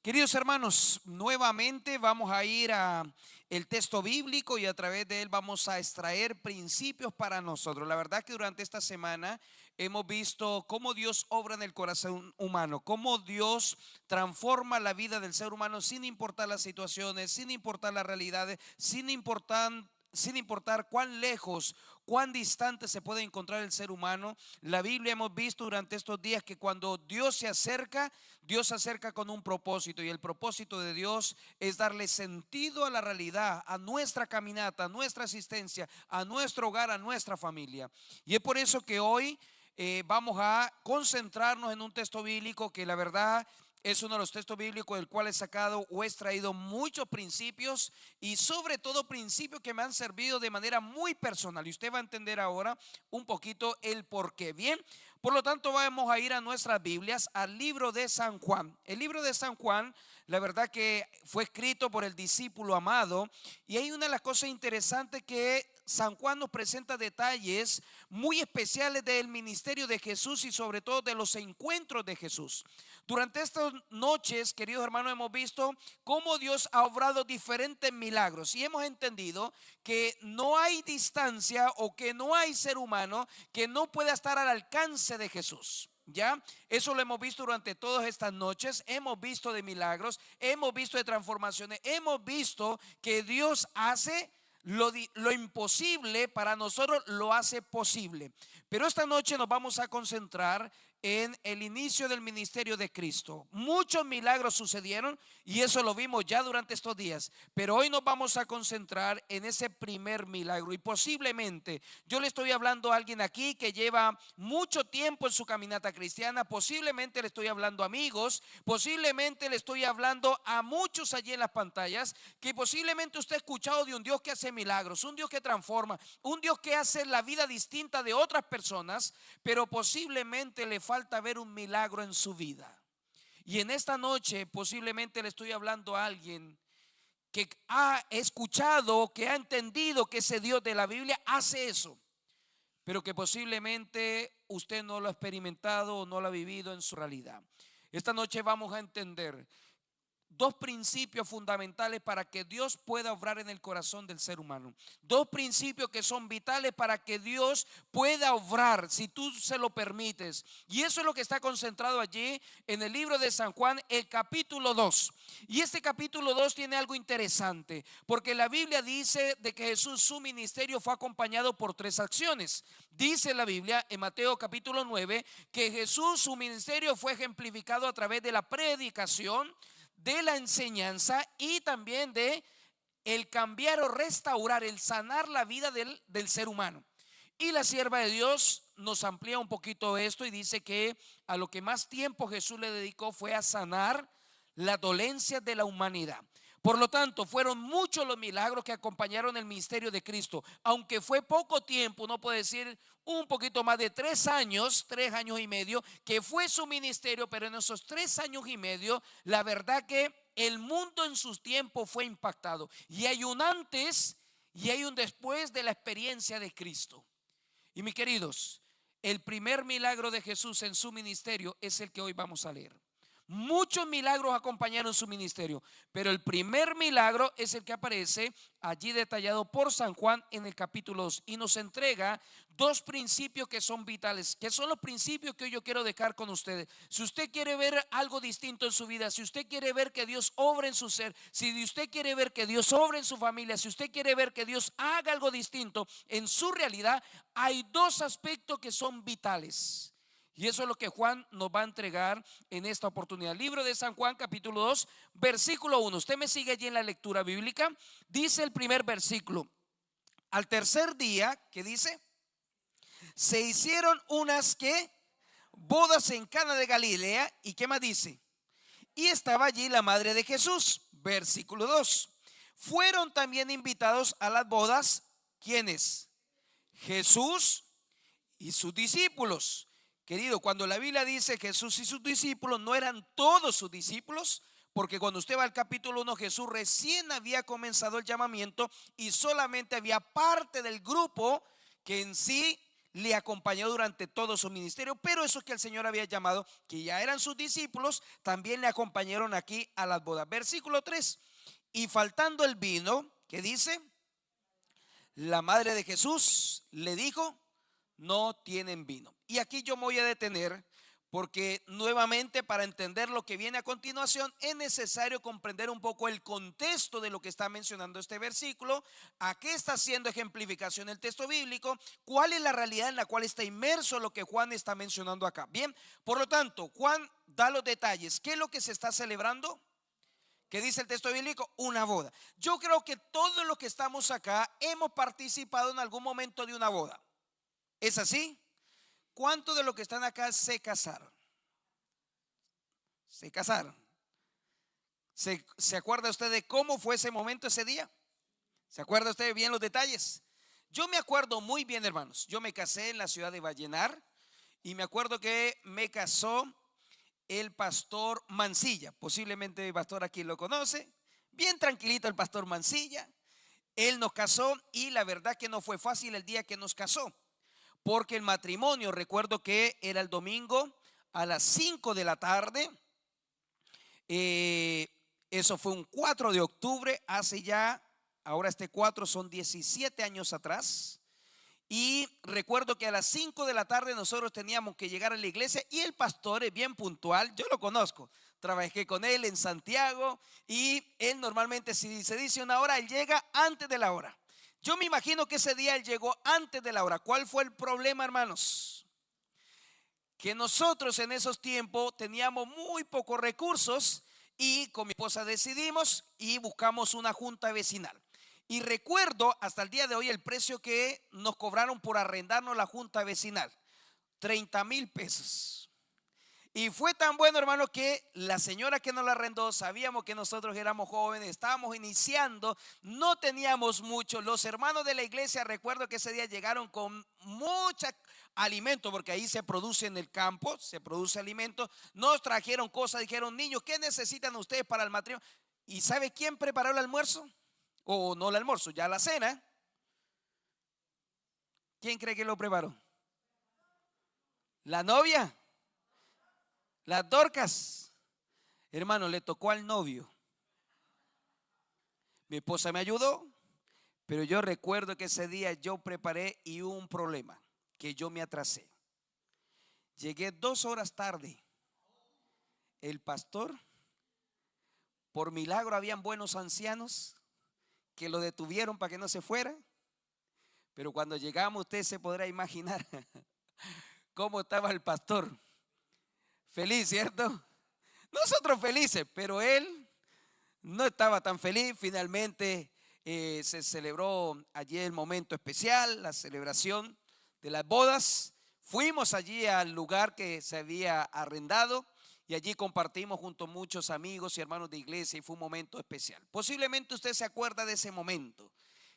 Queridos hermanos, nuevamente vamos a ir a el texto bíblico y a través de él vamos a extraer principios para nosotros. La verdad que durante esta semana hemos visto cómo Dios obra en el corazón humano, cómo Dios transforma la vida del ser humano sin importar las situaciones, sin importar las realidades, sin importar cuán lejos, cuán distante se puede encontrar el ser humano. La Biblia hemos visto durante estos días que cuando Dios se acerca con un propósito, y el propósito de Dios es darle sentido a la realidad, a nuestra caminata, a nuestra asistencia, a nuestro hogar, a nuestra familia. Y es por eso que hoy vamos a concentrarnos en un texto bíblico que la verdad es uno de los textos bíblicos del cual he sacado o he extraído muchos principios, y sobre todo principios que me han servido de manera muy personal, y usted va a entender ahora un poquito el por qué. Bien, por lo tanto vamos a ir a nuestras Biblias, al libro de San Juan. El libro de San Juan, la verdad que fue escrito por el discípulo amado, y hay una de las cosas interesantes que San Juan nos presenta detalles muy especiales del ministerio de Jesús y sobre todo de los encuentros de Jesús. Durante estas noches, queridos hermanos, hemos visto cómo Dios ha obrado diferentes milagros y hemos entendido que no hay distancia o que no hay ser humano que no pueda estar al alcance de Jesús. ¿Ya? Eso lo hemos visto durante todas estas noches. Hemos visto de milagros, hemos visto de transformaciones, hemos visto que Dios hace lo imposible para nosotros, lo hace posible. Pero esta noche nos vamos a concentrar en el inicio del ministerio de Cristo. Muchos milagros sucedieron y eso lo vimos ya durante estos días, pero hoy nos vamos a concentrar en ese primer milagro. Y posiblemente yo le estoy hablando a alguien aquí que lleva mucho tiempo en su caminata cristiana, posiblemente le estoy hablando a amigos, posiblemente le estoy hablando a muchos allí en las pantallas, que posiblemente usted ha escuchado de un Dios que hace milagros, un Dios que transforma, un Dios que hace la vida distinta de otras personas, pero posiblemente le falta ver un milagro en su vida. Y en esta noche posiblemente le estoy hablando a alguien que ha escuchado, que ha entendido que ese Dios de la Biblia hace eso, pero que posiblemente usted no lo ha experimentado o no lo ha vivido en su realidad. Esta noche vamos a entender dos principios fundamentales para que Dios pueda obrar en el corazón del ser humano. Dos principios que son vitales para que Dios pueda obrar si tú se lo permites. Y eso es lo que está concentrado allí en el libro de San Juan, el capítulo 2. Y este capítulo 2 tiene algo interesante, porque la Biblia dice de que Jesús, su ministerio fue acompañado por tres acciones. Dice la Biblia en Mateo capítulo 9 que Jesús, su ministerio fue ejemplificado a través de la predicación, de la enseñanza y también de el cambiar o restaurar, el sanar la vida del ser humano. Y la sierva de Dios nos amplía un poquito esto y dice que a lo que más tiempo Jesús le dedicó fue a sanar las dolencias de la humanidad. Por lo tanto, fueron muchos los milagros que acompañaron el ministerio de Cristo. Aunque fue poco tiempo, uno puede decir un poquito más de 3 años, 3 años y medio, que fue su ministerio, pero en esos 3 años y medio, la verdad que el mundo en sus tiempos fue impactado. Y hay un antes y hay un después de la experiencia de Cristo. Y mis queridos, el primer milagro de Jesús en su ministerio es el que hoy vamos a leer. Muchos milagros acompañaron su ministerio, pero el primer milagro es el que aparece allí detallado por San Juan en el capítulo 2 y nos entrega dos principios que son vitales, que son los principios que hoy yo quiero dejar con ustedes. Si usted quiere ver algo distinto en su vida, si usted quiere ver que Dios obre en su ser, si usted quiere ver que Dios obre en su familia, si usted quiere ver que Dios haga algo distinto en su realidad, hay dos aspectos que son vitales. Y eso es lo que Juan nos va a entregar en esta oportunidad. Libro de San Juan, capítulo 2, versículo 1. Usted me sigue allí en la lectura bíblica. Dice el primer versículo: al tercer día, ¿qué dice? Se hicieron unas que bodas en Cana de Galilea. ¿Y qué más dice? Y estaba allí la madre de Jesús. Versículo 2. Fueron también invitados a las bodas, ¿quiénes? Jesús y sus discípulos. Querido, cuando la Biblia dice Jesús y sus discípulos, no eran todos sus discípulos, porque cuando usted va al capítulo 1, Jesús recién había comenzado el llamamiento y solamente había parte del grupo que en sí le acompañó durante todo su ministerio, pero esos que el Señor había llamado, que ya eran sus discípulos, también le acompañaron aquí a las bodas. Versículo 3, y faltando el vino, ¿qué dice? La madre de Jesús le dijo, no tienen vino. Y aquí yo me voy a detener porque nuevamente para entender lo que viene a continuación es necesario comprender un poco el contexto de lo que está mencionando este versículo, a qué está haciendo ejemplificación el texto bíblico, cuál es la realidad en la cual está inmerso lo que Juan está mencionando acá. Bien, por lo tanto, Juan da los detalles. ¿Qué es lo que se está celebrando? ¿Qué dice el texto bíblico? Una boda. Yo creo que todos los que estamos acá hemos participado en algún momento de una boda. ¿Es así? ¿Cuántos de los que están acá se casaron? Se casaron. ¿Se acuerda usted de cómo fue ese momento, ese día? ¿Se acuerda usted bien los detalles? Yo me acuerdo muy bien, hermanos. Yo me casé en la ciudad de Vallenar y me acuerdo que me casó el pastor Mancilla. Posiblemente el pastor aquí lo conoce. Bien tranquilito el pastor Mancilla. Él nos casó y la verdad que no fue fácil el día que nos casó, porque el matrimonio, recuerdo que era el domingo a las 5 de la tarde. Eso fue un 4 de octubre, hace ya, ahora este 4 son 17 años atrás. Y recuerdo que a las 5 de la tarde nosotros teníamos que llegar a la iglesia y el pastor es bien puntual, yo lo conozco, trabajé con él en Santiago y él normalmente si se dice una hora, él llega antes de la hora. Yo me imagino que ese día él llegó antes de la hora. ¿Cuál fue el problema, hermanos? Que nosotros en esos tiempos teníamos muy pocos recursos y con mi esposa decidimos y buscamos una junta vecinal. Y recuerdo hasta el día de hoy el precio que nos cobraron por arrendarnos la junta vecinal, 30,000 pesos. Y fue tan bueno, hermano, que la señora que nos la arrendó, sabíamos que nosotros éramos jóvenes, estábamos iniciando, no teníamos mucho. Los hermanos de la iglesia, recuerdo que ese día llegaron con mucha alimento, porque ahí se produce en el campo, se produce alimento. Nos trajeron cosas, dijeron, niños, ¿qué necesitan ustedes para el matrimonio? ¿Y sabe quién preparó el almuerzo? O no el almuerzo, ya la cena. ¿Quién cree que lo preparó? ¿La novia? Las Dorcas. Hermano, le tocó al novio. Mi esposa me ayudó, pero yo recuerdo que ese día yo preparé y hubo un problema, que yo me atrasé. Llegué 2 horas tarde. El pastor, por milagro habían buenos ancianos que lo detuvieron para que no se fuera. Pero cuando llegamos usted se podrá imaginar cómo estaba el pastor. Feliz, ¿cierto? Nosotros felices, pero él no estaba tan feliz. Finalmente se celebró allí el momento especial, la celebración de las bodas. Fuimos allí al lugar que se había arrendado y allí compartimos junto a muchos amigos y hermanos de iglesia y fue un momento especial. Posiblemente usted se acuerda de ese momento,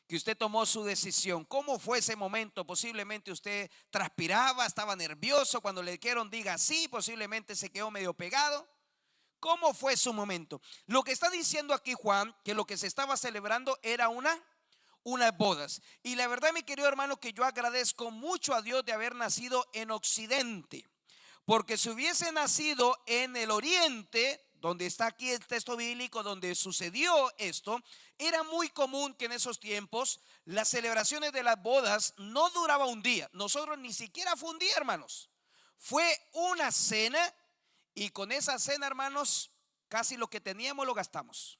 que usted tomó su decisión. ¿Cómo fue ese momento? Posiblemente usted transpiraba, estaba nervioso cuando le dijeron diga sí, posiblemente se quedó medio pegado. ¿Cómo fue su momento? Lo que está diciendo aquí Juan, que lo que se estaba celebrando era unas bodas. Y la verdad, mi querido hermano, que yo agradezco mucho a Dios de haber nacido en Occidente. Porque si hubiese nacido en el oriente, donde está aquí el texto bíblico, donde sucedió esto, era muy común que en esos tiempos las celebraciones de las bodas no duraba un día. Nosotros ni siquiera fue un día, hermanos. Fue una cena y con esa cena, hermanos, casi lo que teníamos lo gastamos.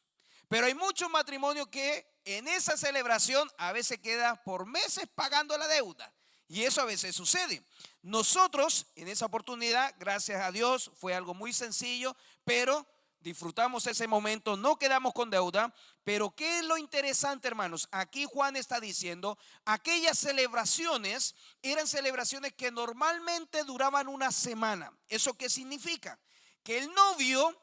Pero hay muchos matrimonios que en esa celebración a veces queda por meses pagando la deuda. Y eso a veces sucede. Nosotros en esa oportunidad, gracias a Dios, fue algo muy sencillo, pero disfrutamos ese momento, no quedamos con deuda. Pero ¿qué es lo interesante, hermanos? Aquí Juan está diciendo, aquellas celebraciones eran celebraciones que normalmente duraban una semana. ¿Eso qué significa? Que el novio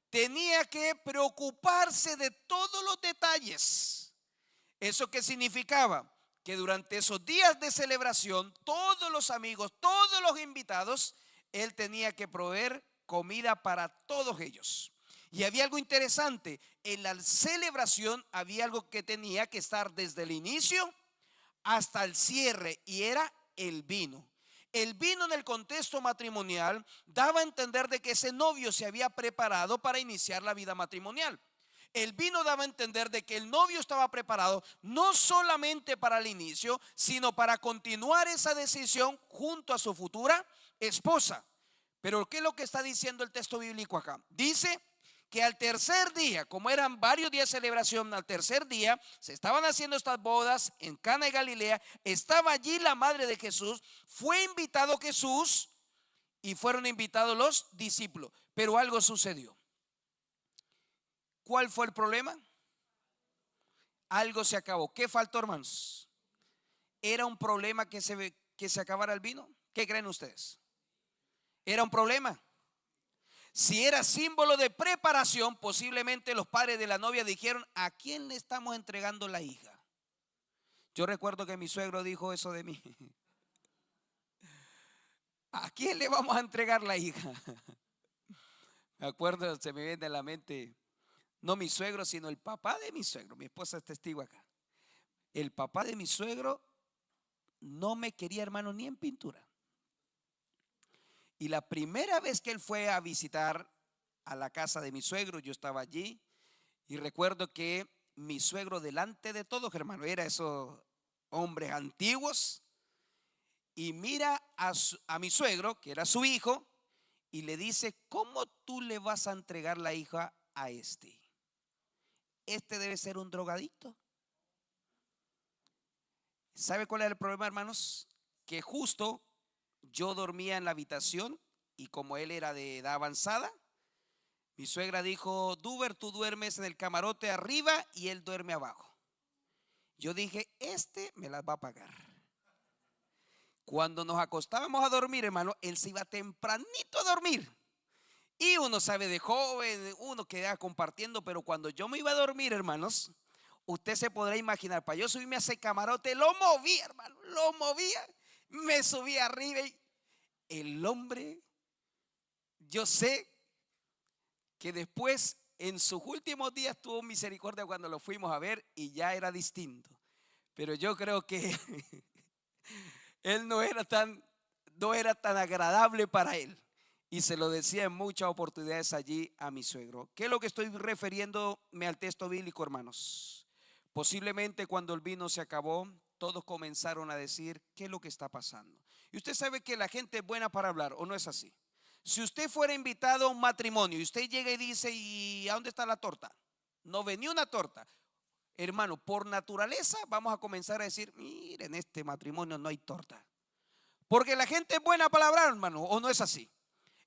tenía que preocuparse de todos los detalles. ¿Eso qué significaba? Que durante esos días de celebración, todos los amigos, todos los invitados, él tenía que proveer comida para todos ellos. Y había algo interesante, en la celebración había algo que tenía que estar desde el inicio hasta el cierre, y era el vino. El vino en el contexto matrimonial daba a entender de que ese novio se había preparado para iniciar la vida matrimonial. El vino daba a entender de que el novio estaba preparado no solamente para el inicio, sino para continuar esa decisión junto a su futura esposa. Pero ¿qué es lo que está diciendo el texto bíblico acá? Dice que al tercer día, como eran varios días de celebración, al tercer día se estaban haciendo estas bodas en Cana de Galilea. Estaba allí la madre de Jesús, fue invitado Jesús y fueron invitados los discípulos. Pero algo sucedió. ¿Cuál fue el problema? Algo se acabó. ¿Qué faltó, hermanos? ¿Era un problema que se acabara el vino? ¿Qué creen ustedes? ¿Era un problema? Si era símbolo de preparación, posiblemente los padres de la novia dijeron: ¿a quién le estamos entregando la hija? Yo recuerdo que mi suegro dijo eso de mí. ¿A quién le vamos a entregar la hija? Me acuerdo, se me viene a la mente, no mi suegro, sino el papá de mi suegro. Mi esposa es testigo acá. El papá de mi suegro no me quería, hermano, ni en pintura. Y la primera vez que él fue a visitar a la casa de mi suegro, yo estaba allí y recuerdo que mi suegro, delante de todos, hermano, era esos hombres antiguos, y mira a mi suegro, que era su hijo, y le dice: ¿cómo tú le vas a entregar la hija a este? Este debe ser un drogadicto. ¿Sabe cuál era el problema, hermanos? Que justo yo dormía en la habitación y como él era de edad avanzada, mi suegra dijo: Duber, tú duermes en el camarote arriba y él duerme abajo. Yo dije: este me las va a pagar. Cuando nos acostábamos a dormir, hermano, él se iba tempranito a dormir. Y uno sabe, de joven, uno queda compartiendo, pero cuando yo me iba a dormir, hermanos, usted se podrá imaginar, para yo subirme a ese camarote, lo movía, hermano, lo movía, me subía arriba y el hombre, yo sé que después en sus últimos días tuvo misericordia cuando lo fuimos a ver y ya era distinto. Pero yo creo que él no era tan agradable para él. Y se lo decía en muchas oportunidades allí a mi suegro. ¿Qué es lo que estoy refiriéndome al texto bíblico, hermanos? Posiblemente cuando el vino se acabó, todos comenzaron a decir: ¿qué es lo que está pasando? Y usted sabe que la gente es buena para hablar, ¿o no es así? Si usted fuera invitado a un matrimonio y usted llega y dice: ¿y a dónde está la torta? No venía una torta. Hermano, por naturaleza vamos a comenzar a decir: miren, en este matrimonio no hay torta. Porque la gente es buena para hablar, hermano, ¿o no es así?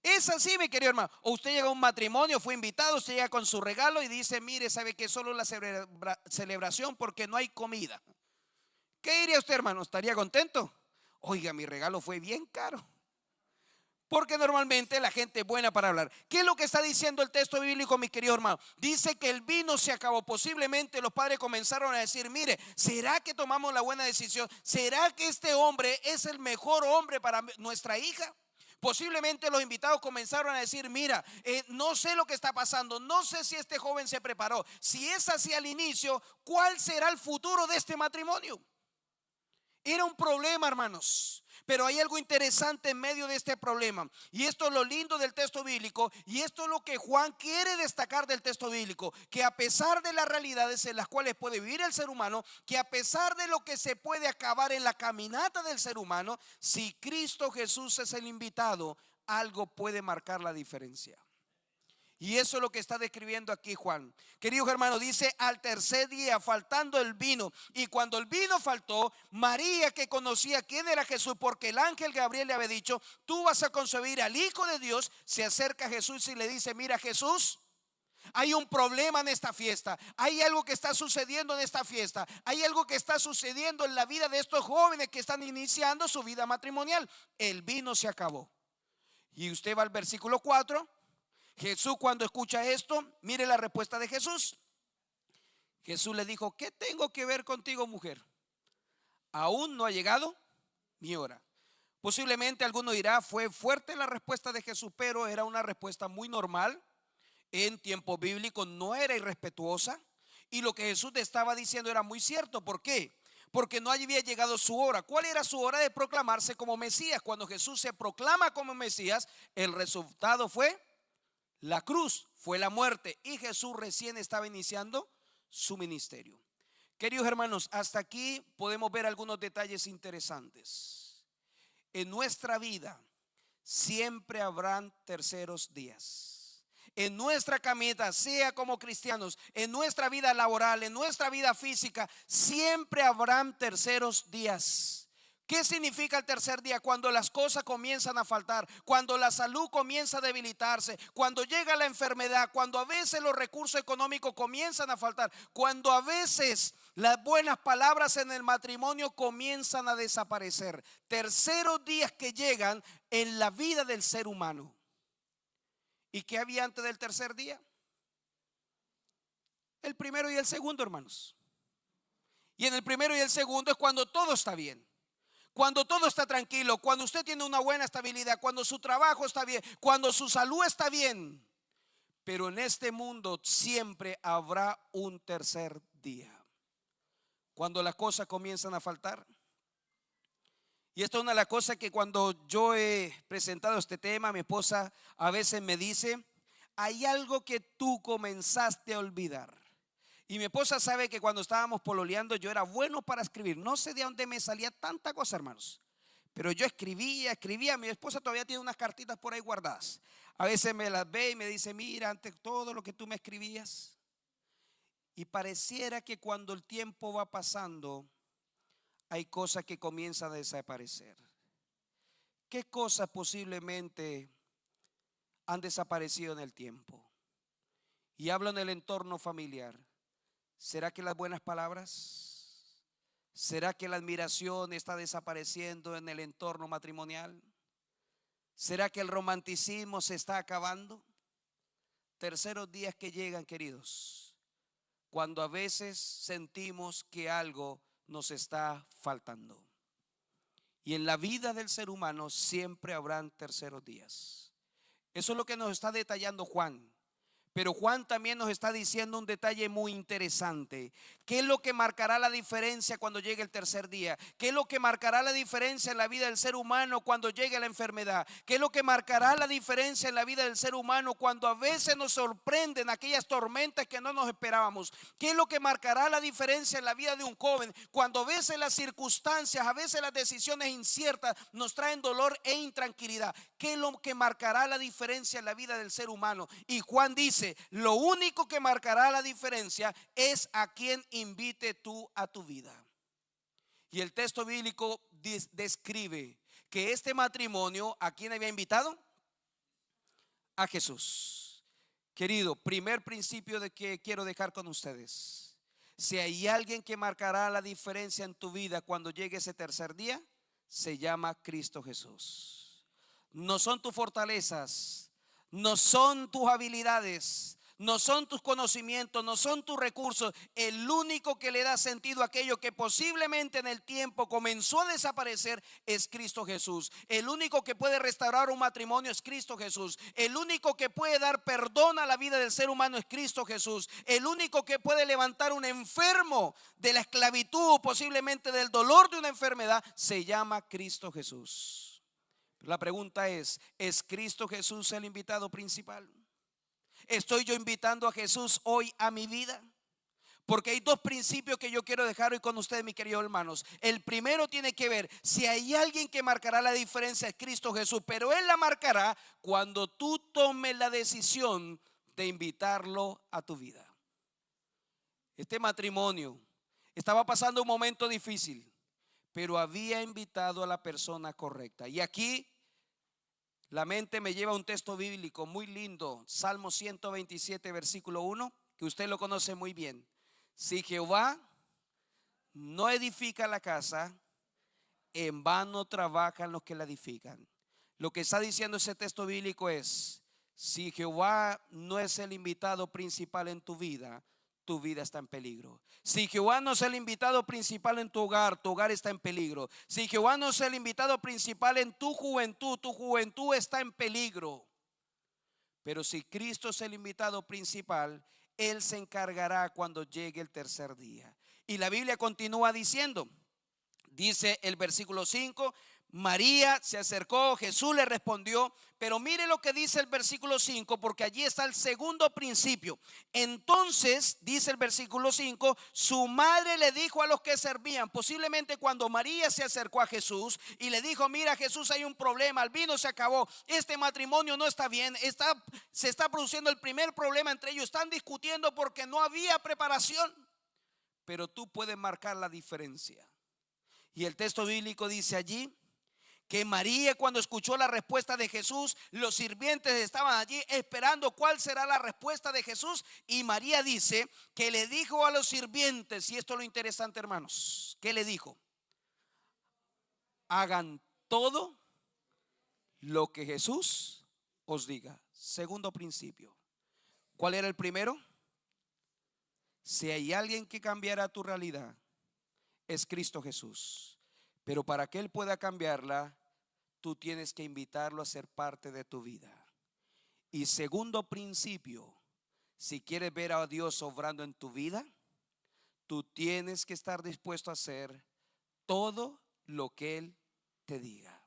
Es así, mi querido hermano. O usted llega a un matrimonio, fue invitado, usted llega con su regalo y dice: mire, sabe que solo la celebración porque no hay comida. ¿Qué diría usted, hermano? ¿Estaría contento? Oiga, mi regalo fue bien caro. Porque normalmente la gente es buena para hablar. ¿Qué es lo que está diciendo el texto bíblico, mi querido hermano? Dice que el vino se acabó. Posiblemente los padres comenzaron a decir: mire, ¿será que tomamos la buena decisión? ¿Será que este hombre es el mejor hombre para nuestra hija? Posiblemente los invitados comenzaron a decir: mira, no sé lo que está pasando, no sé si este joven se preparó. Si es así al inicio, ¿cuál será el futuro de este matrimonio? Era un problema, hermanos. Pero hay algo interesante en medio de este problema. Y esto es lo lindo del texto bíblico. Y esto es lo que Juan quiere destacar del texto bíblico. Que a pesar de las realidades en las cuales puede vivir el ser humano, que a pesar de lo que se puede acabar en la caminata del ser humano, si Cristo Jesús es el invitado, algo puede marcar la diferencia. Y eso es lo que está describiendo aquí Juan. Queridos hermanos, dice: al tercer día, faltando el vino. Y cuando el vino faltó, María, que conocía quién era Jesús, porque el ángel Gabriel le había dicho: tú vas a concebir al Hijo de Dios, se acerca a Jesús y le dice: mira, Jesús, hay un problema en esta fiesta. Hay algo que está sucediendo en esta fiesta. Hay algo que está sucediendo en la vida de estos jóvenes que están iniciando su vida matrimonial. El vino se acabó. Y usted va al versículo 4. Jesús, cuando escucha esto, mire la respuesta de Jesús. Jesús le dijo: ¿qué tengo que ver contigo, mujer? Aún no ha llegado mi hora. Posiblemente alguno dirá: fue fuerte la respuesta de Jesús, pero era una respuesta muy normal. En tiempo bíblico no era irrespetuosa. Y lo que Jesús le estaba diciendo era muy cierto. ¿Por qué? porque no había llegado su hora. ¿Cuál era su hora? De proclamarse como Mesías. Cuando Jesús se proclama como Mesías, el resultado fue la cruz, fue la muerte, y Jesús recién estaba iniciando su ministerio. Queridos hermanos, hasta aquí podemos ver algunos detalles interesantes. En nuestra vida siempre habrán terceros días. En nuestra caminata, sea como cristianos, en nuestra vida laboral, en nuestra vida física, siempre habrán terceros días. ¿Qué significa el tercer día? Cuando las cosas comienzan a faltar, cuando la salud comienza a debilitarse, cuando llega la enfermedad, cuando a veces los recursos económicos comienzan a faltar, cuando a veces las buenas palabras en el matrimonio comienzan a desaparecer. Terceros días que llegan en la vida del ser humano. ¿Y qué había antes del tercer día? El primero y el segundo, hermanos. Y en el primero y el segundo es cuando todo está bien, cuando todo está tranquilo, cuando usted tiene una buena estabilidad, cuando su trabajo está bien, cuando su salud está bien. Pero en este mundo siempre habrá un tercer día, cuando las cosas comienzan a faltar. Y esto es una de las cosas que cuando yo he presentado este tema, mi esposa a veces me dice: hay algo que tú comenzaste a olvidar. Y mi esposa sabe que cuando estábamos pololeando yo era bueno para escribir. No sé de dónde me salía tanta cosa, hermanos, pero yo escribía. Mi esposa todavía tiene unas cartitas por ahí guardadas. A veces me las ve y me dice: mira, ante todo lo que tú me escribías. Y pareciera que cuando el tiempo va pasando, hay cosas que comienzan a desaparecer. ¿Qué cosas posiblemente han desaparecido en el tiempo? Y hablo en el entorno familiar. ¿Será que las buenas palabras? ¿Será que la admiración está desapareciendo en el entorno matrimonial? ¿Será que el romanticismo se está acabando? Terceros días que llegan, queridos, cuando a veces sentimos que algo nos está faltando. Y en la vida del ser humano siempre habrán terceros días. Eso es lo que nos está detallando Juan. Pero Juan también nos está diciendo un detalle muy interesante. ¿Qué es lo que marcará la diferencia cuando llegue el tercer día? ¿Qué es lo que marcará la diferencia en la vida del ser humano cuando llegue la enfermedad? ¿Qué es lo que marcará la diferencia en la vida del ser humano cuando a veces nos sorprenden aquellas tormentas que no nos esperábamos? ¿Qué es lo que marcará la diferencia en la vida de un joven cuando a veces las circunstancias, a veces las decisiones inciertas nos traen dolor e intranquilidad? ¿Qué es lo que marcará la diferencia en la vida del ser humano? Y Juan dice: lo único que marcará la diferencia es a quien invite tú a tu vida. Y el texto bíblico describe que este matrimonio, ¿a quién había invitado? A Jesús. Querido, primer principio de que quiero dejar con ustedes: si hay alguien que marcará la diferencia en tu vida cuando llegue ese tercer día, se llama Cristo Jesús. No son tus fortalezas, no son tus habilidades, no son tus conocimientos, no son tus recursos. El único que le da sentido a aquello que posiblemente en el tiempo comenzó a desaparecer es Cristo Jesús. El único que puede restaurar un matrimonio es Cristo Jesús. El único que puede dar perdón a la vida del ser humano es Cristo Jesús. El único que puede levantar un enfermo de la esclavitud, posiblemente del dolor de una enfermedad, se llama Cristo Jesús. La pregunta ¿es Cristo Jesús el invitado principal? ¿Estoy yo invitando a Jesús hoy a mi vida? Porque hay dos principios que yo quiero dejar hoy con ustedes, mis queridos hermanos. El primero tiene que ver, si hay alguien que marcará la diferencia es Cristo Jesús, pero Él la marcará cuando tú tomes la decisión de invitarlo a tu vida. Este matrimonio estaba pasando un momento difícil, pero había invitado a la persona correcta. Y aquí la mente me lleva a un texto bíblico muy lindo, Salmo 127, versículo 1, que usted lo conoce muy bien. Si Jehová no edifica la casa, en vano trabajan los que la edifican. Lo que está diciendo ese texto bíblico es: si Jehová no es el invitado principal en tu vida está en peligro. Si Jehová no es el invitado principal en tu hogar está en peligro. Si Jehová no es el invitado principal en tu juventud está en peligro. Pero si Cristo es el invitado principal, Él se encargará cuando llegue el tercer día. Y la Biblia continúa diciendo, dice el versículo 5, María se acercó, Jesús le respondió, pero mire lo que dice el versículo 5, porque allí está el segundo principio. Entonces, dice el versículo 5, su madre le dijo a los que servían, posiblemente cuando María se acercó a Jesús y le dijo, mira Jesús, hay un problema, el vino se acabó, este matrimonio no está bien, se está produciendo el primer problema entre ellos, están discutiendo porque no había preparación, pero tú puedes marcar la diferencia. Y el texto bíblico dice allí que María, cuando escuchó la respuesta de Jesús, los sirvientes estaban allí esperando cuál será la respuesta de Jesús, y María dice que le dijo a los sirvientes, y esto es lo interesante, hermanos, ¿qué le dijo? Hagan todo lo que Jesús os diga. Segundo principio. ¿Cuál era el primero? Si hay alguien que cambiará tu realidad, es Cristo Jesús. Pero para que Él pueda cambiarla, tú tienes que invitarlo a ser parte de tu vida. Y segundo principio, si quieres ver a Dios obrando en tu vida, tú tienes que estar dispuesto a hacer todo lo que Él te diga.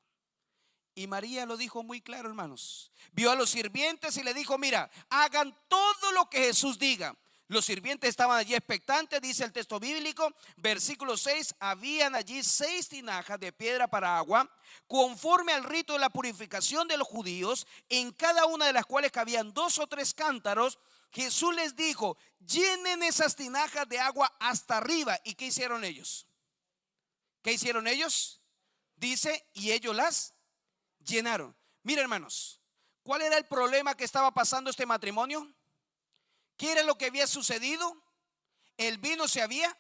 Y María lo dijo muy claro, hermanos. Vio a los sirvientes y le dijo, mira, hagan todo lo que Jesús diga. Los sirvientes estaban allí expectantes, dice el texto bíblico, versículo 6, habían allí 6 tinajas de piedra para agua, conforme al rito de la purificación de los judíos, en cada una de las cuales cabían 2 o 3 cántaros. Jesús les dijo, llenen esas tinajas de agua hasta arriba. ¿Y qué hicieron ellos? ¿Qué hicieron ellos? Dice, y ellos las llenaron. Mira, hermanos, ¿cuál era el problema que estaba pasando este matrimonio? ¿Qué era lo que había sucedido? El vino se había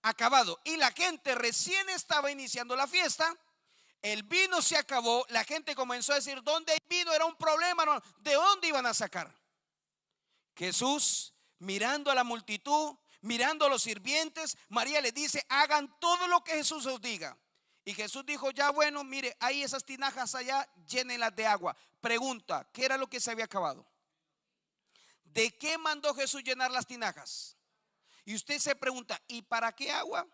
acabado y la gente recién estaba iniciando la fiesta. El vino se acabó, la gente comenzó a decir, ¿dónde hay vino? Era un problema, ¿no? ¿De dónde iban a sacar? Jesús, mirando a la multitud, mirando a los sirvientes, María le dice, hagan todo lo que Jesús os diga. Y Jesús dijo, ya bueno, mire, hay esas tinajas allá, llénenlas de agua. Pregunta, ¿qué era lo que se había acabado? ¿De qué mandó Jesús llenar las tinajas? Y usted se pregunta, ¿y para qué agua?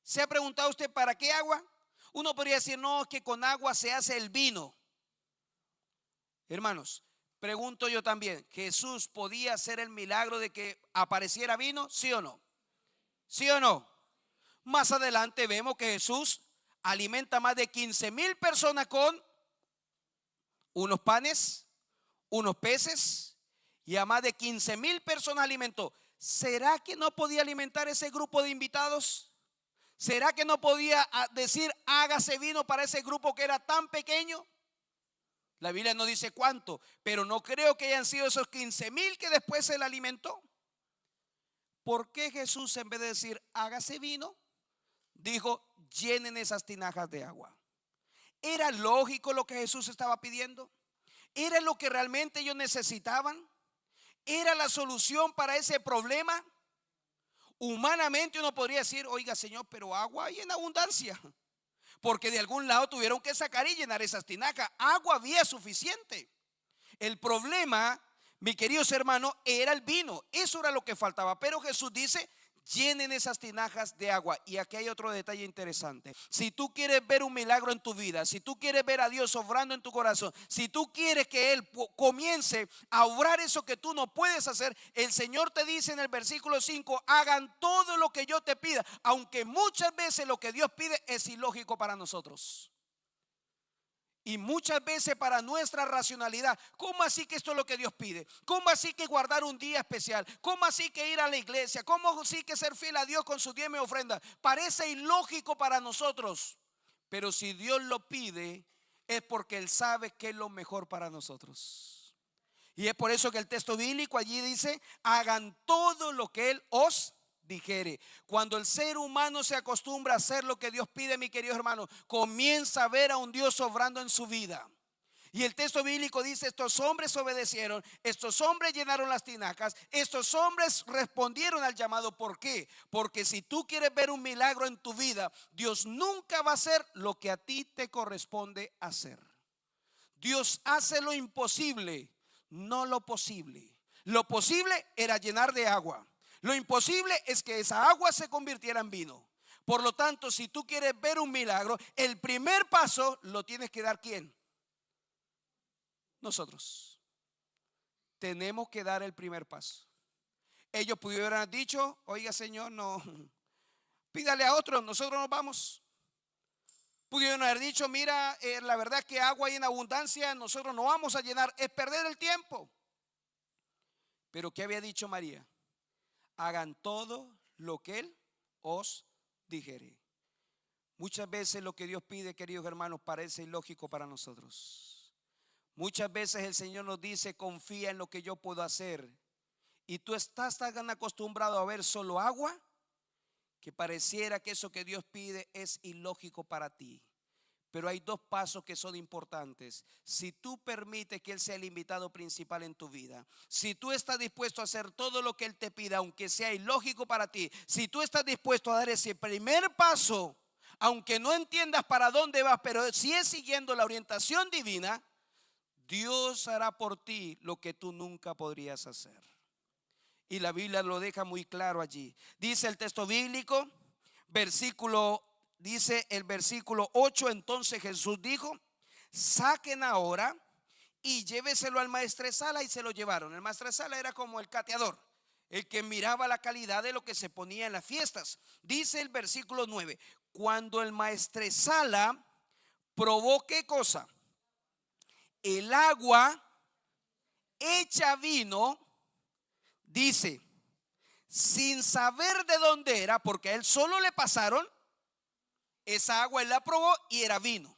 ¿Se ha preguntado usted para qué agua? Uno podría decir, no, es que con agua se hace el vino. Hermanos, pregunto yo también, ¿Jesús podía hacer el milagro de que apareciera vino? ¿Sí o no? ¿Sí o no? Más adelante vemos que Jesús alimenta a más de 15,000 personas con unos panes, unos peces, y a más de 15,000 personas alimentó. ¿Será que no podía alimentar ese grupo de invitados? ¿Será que no podía decir hágase vino para ese grupo que era tan pequeño? La Biblia no dice cuánto, pero no creo que hayan sido esos 15,000 que después se le alimentó. ¿Por qué Jesús, en vez de decir hágase vino, dijo llenen esas tinajas de agua? ¿Era lógico lo que Jesús estaba pidiendo? ¿Era lo que realmente ellos necesitaban? ¿Era la solución para ese problema? Humanamente uno podría decir, oiga Señor, pero agua hay en abundancia, porque de algún lado tuvieron que sacar y llenar esas tinajas. Agua había suficiente. El problema, mis queridos hermanos, era el vino. Eso era lo que faltaba. Pero Jesús dice, llenen esas tinajas de agua. Y aquí hay otro detalle interesante. Si tú quieres ver un milagro en tu vida, si tú quieres ver a Dios obrando en tu corazón, si tú quieres que Él comience a obrar eso que tú no puedes hacer, el Señor te dice en el versículo 5, hagan todo lo que yo te pida, aunque muchas veces lo que Dios pide es ilógico para nosotros. Y muchas veces para nuestra racionalidad, ¿cómo así que esto es lo que Dios pide? ¿Cómo así que guardar un día especial? ¿Cómo así que ir a la iglesia? ¿Cómo así que ser fiel a Dios con su diezmo y ofrenda? Parece ilógico para nosotros, pero si Dios lo pide es porque Él sabe que es lo mejor para nosotros. Y es por eso que el texto bíblico allí dice, hagan todo lo que Él os dijere. Cuando el ser humano se acostumbra a hacer lo que Dios pide, mi querido hermano, comienza a ver a un Dios obrando en su vida. Y el texto bíblico dice, estos hombres obedecieron, estos hombres llenaron las tinajas, estos hombres respondieron al llamado. ¿Por qué? Porque si tú quieres ver un milagro en tu vida, Dios nunca va a hacer lo que a ti te corresponde hacer. Dios hace lo imposible, no lo posible. Lo posible era llenar de agua. Lo imposible es que esa agua se convirtiera en vino. Por lo tanto, si tú quieres ver un milagro, el primer paso lo tienes que dar ¿quién? Nosotros. Tenemos que dar el primer paso. Ellos pudieron haber dicho: oiga, Señor, no, pídale a otro, nosotros nos vamos. Pudieron haber dicho: mira, la verdad es que agua hay en abundancia, nosotros no vamos a llenar, es perder el tiempo. Pero ¿qué había dicho María? Hagan todo lo que Él os dijere. Muchas veces lo que Dios pide, queridos hermanos, parece ilógico para nosotros. Muchas veces el Señor nos dice: confía en lo que yo puedo hacer. Y tú estás tan acostumbrado a ver solo agua que pareciera que eso que Dios pide es ilógico para ti. Pero hay dos pasos que son importantes. Si tú permites que Él sea el invitado principal en tu vida, si tú estás dispuesto a hacer todo lo que Él te pida, aunque sea ilógico para ti, si tú estás dispuesto a dar ese primer paso, aunque no entiendas para dónde vas, pero si es siguiendo la orientación divina, Dios hará por ti lo que tú nunca podrías hacer. Y la Biblia lo deja muy claro allí. Dice el texto bíblico, dice el versículo 8: entonces Jesús dijo: saquen ahora y lléveselo al maestresala. Y se lo llevaron. El maestresala era como el cateador, el que miraba la calidad de lo que se ponía en las fiestas. Dice el versículo 9: cuando el maestresala probó, ¿qué cosa? El agua hecha vino, dice, sin saber de dónde era, porque a él solo le pasaron esa agua, él la probó y era vino.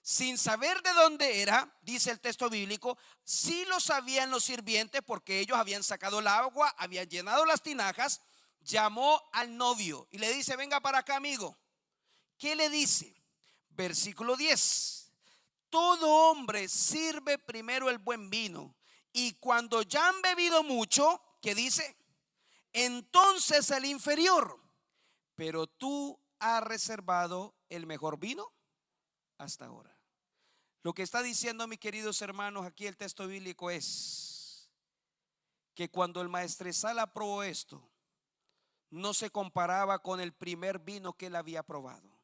Sin saber de dónde era, dice el texto bíblico, sí lo sabían los sirvientes, porque ellos habían sacado el agua, habían llenado las tinajas. Llamó al novio y le dice: venga para acá, amigo. ¿Qué le dice? Versículo 10: todo hombre sirve primero el buen vino, y cuando ya han bebido mucho, ¿qué dice? Entonces el inferior. Pero tú has reservado el mejor vino hasta ahora. Lo que está diciendo, mis queridos hermanos, aquí el texto bíblico es que cuando el maestresala probó esto, no se comparaba con el primer vino que él había probado.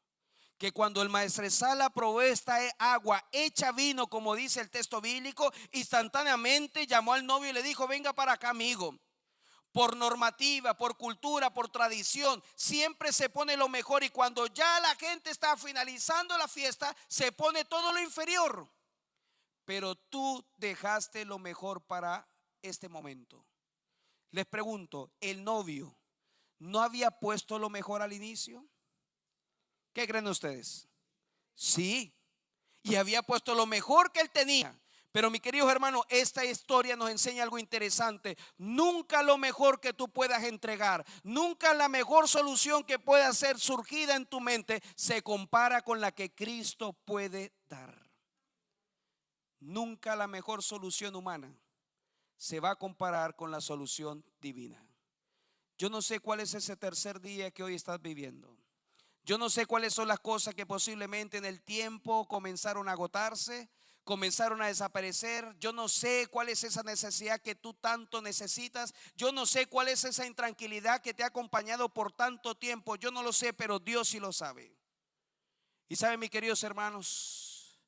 Que cuando el maestresala probó esta agua hecha vino, como dice el texto bíblico, instantáneamente llamó al novio y le dijo: venga para acá, amigo. Por normativa, por cultura, por tradición, siempre se pone lo mejor, y cuando ya la gente está finalizando la fiesta, se pone todo lo inferior. Pero tú dejaste lo mejor para este momento. Les pregunto, ¿el novio no había puesto lo mejor al inicio? ¿Qué creen ustedes? Sí, y había puesto lo mejor que él tenía. Pero, mis queridos hermanos, esta historia nos enseña algo interesante. Nunca lo mejor que tú puedas entregar, nunca la mejor solución que pueda ser surgida en tu mente se compara con la que Cristo puede dar. Nunca la mejor solución humana se va a comparar con la solución divina. Yo no sé cuál es ese tercer día que hoy estás viviendo. Yo no sé cuáles son las cosas que posiblemente en el tiempo comenzaron a agotarse, comenzaron a desaparecer. Yo no sé cuál es esa necesidad que tú tanto necesitas. Yo no sé cuál es esa intranquilidad que te ha acompañado por tanto tiempo. Yo no lo sé, pero Dios sí lo sabe. Y saben, mis queridos hermanos,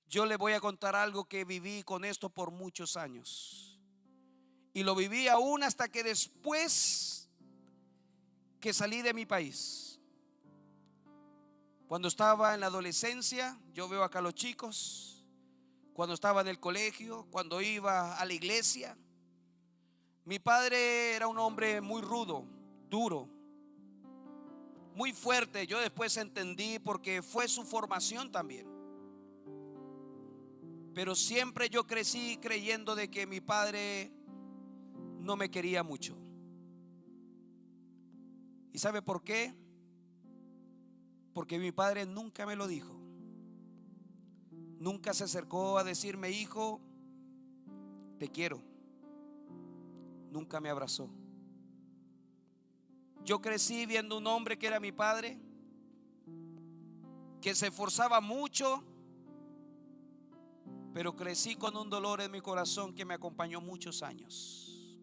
yo les voy a contar algo que viví con esto por muchos años. Y lo viví aún hasta que después que salí de mi país. Cuando estaba en la adolescencia, yo veo acá a los chicos, cuando estaba en el colegio, cuando iba a la iglesia, mi padre era un hombre muy rudo, duro, muy fuerte. Yo después entendí porque fue su formación también. Pero siempre yo crecí creyendo de que mi padre no me quería mucho. ¿Y sabe por qué? Porque mi padre nunca me lo dijo. Nunca se acercó a decirme: hijo, te quiero. Nunca me abrazó. Yo crecí viendo un hombre que era mi padre, que se esforzaba mucho, pero crecí con un dolor en mi corazón que me acompañó muchos años.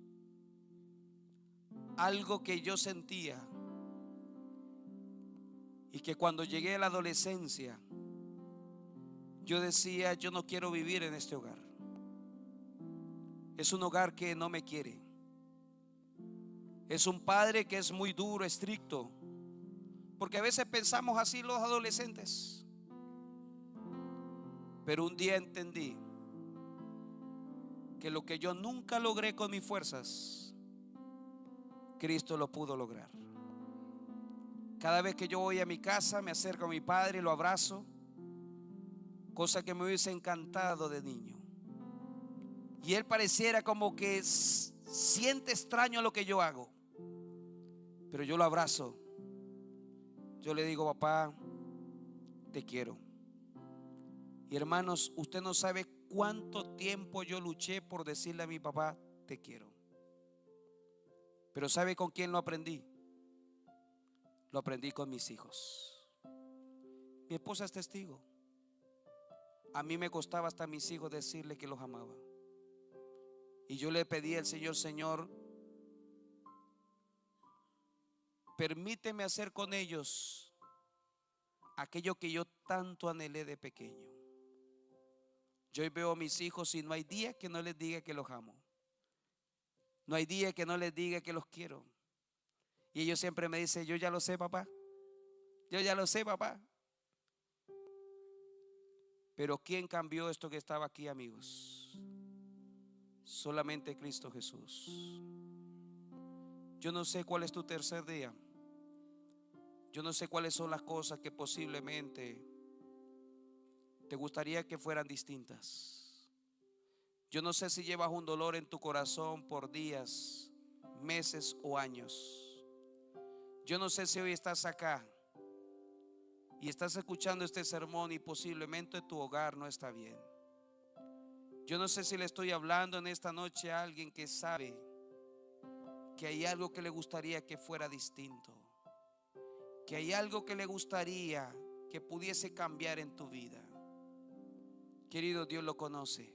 algo que yo sentía y que cuando llegué a la adolescencia yo decía: yo no quiero vivir en este hogar. Es un hogar que no me quiere. Es un padre que es muy duro, estricto. Porque a veces pensamos así los adolescentes. Pero un día entendí que lo que yo nunca logré con mis fuerzas, Cristo lo pudo lograr. Cada vez que yo voy a mi casa, me acerco a mi padre y lo abrazo, cosa que me hubiese encantado de niño. Y él pareciera como que siente extraño lo que yo hago, pero yo lo abrazo. Yo le digo: papá, te quiero. Y hermanos, usted no sabe cuánto tiempo yo luché por decirle a mi papá: te quiero. Pero ¿sabe con quién lo aprendí? Lo aprendí con mis hijos. Mi esposa es testigo. A mí me costaba hasta a mis hijos decirle que los amaba. Y yo le pedí al Señor: Señor, permíteme hacer con ellos aquello que yo tanto anhelé de pequeño. Yo hoy veo a mis hijos y no hay día que no les diga que los amo. No hay día que no les diga que los quiero. Y ellos siempre me dicen: yo ya lo sé, papá. Yo ya lo sé, papá. Pero ¿quién cambió esto que estaba aquí, amigos? Solamente Cristo Jesús. Yo no sé cuál es tu tercer día. Yo no sé cuáles son las cosas que posiblemente te gustaría que fueran distintas. Yo no sé si llevas un dolor en tu corazón por días, meses o años. Yo no sé si hoy estás acá y estás escuchando este sermón y posiblemente tu hogar no está bien. Yo no sé si le estoy hablando en esta noche a alguien que sabe que hay algo que le gustaría que fuera distinto, que hay algo que le gustaría que pudiese cambiar en tu vida. Querido, Dios lo conoce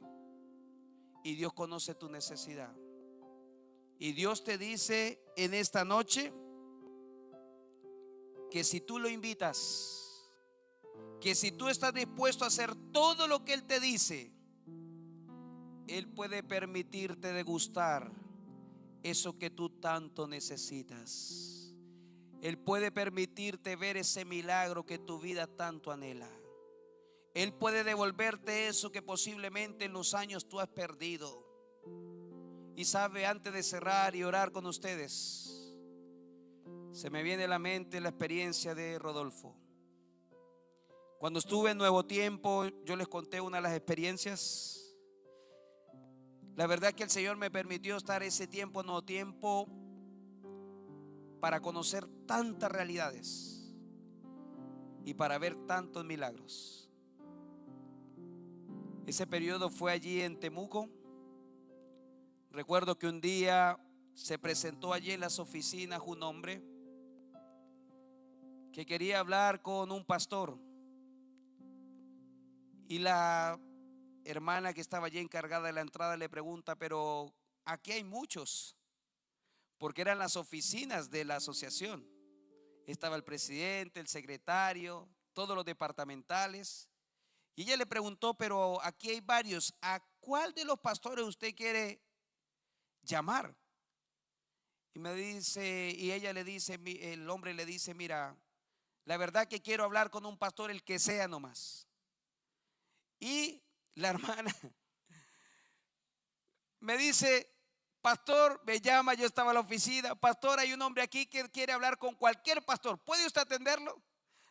y Dios conoce tu necesidad. Y Dios te dice en esta noche que si tú lo invitas, que si tú estás dispuesto a hacer todo lo que Él te dice, Él puede permitirte degustar eso que tú tanto necesitas. Él puede permitirte ver ese milagro que tu vida tanto anhela. Él puede devolverte eso que posiblemente en los años tú has perdido. Y sabe, antes de cerrar y orar con ustedes, se me viene a la mente la experiencia de Rodolfo. Cuando estuve en Nuevo Tiempo, yo les conté una de las experiencias. La verdad que el Señor me permitió estar ese tiempo en Nuevo Tiempo para conocer tantas realidades y para ver tantos milagros. Ese periodo fue allí en Temuco. Recuerdo que un día se presentó allí en las oficinas un hombre que quería hablar con un pastor. Y la hermana que estaba allí encargada de la entrada le pregunta: pero aquí hay muchos, porque eran las oficinas de la asociación. Estaba el presidente, el secretario, todos los departamentales. Y ella le preguntó: pero aquí hay varios, ¿a cuál de los pastores usted quiere llamar? Y me dice, y ella le dice, el hombre le dice: mira, la verdad que quiero hablar con un pastor, el que sea nomás. Y la hermana me dice: pastor, me llama, yo estaba en la oficina, pastor, hay un hombre aquí que quiere hablar con cualquier pastor, ¿puede usted atenderlo?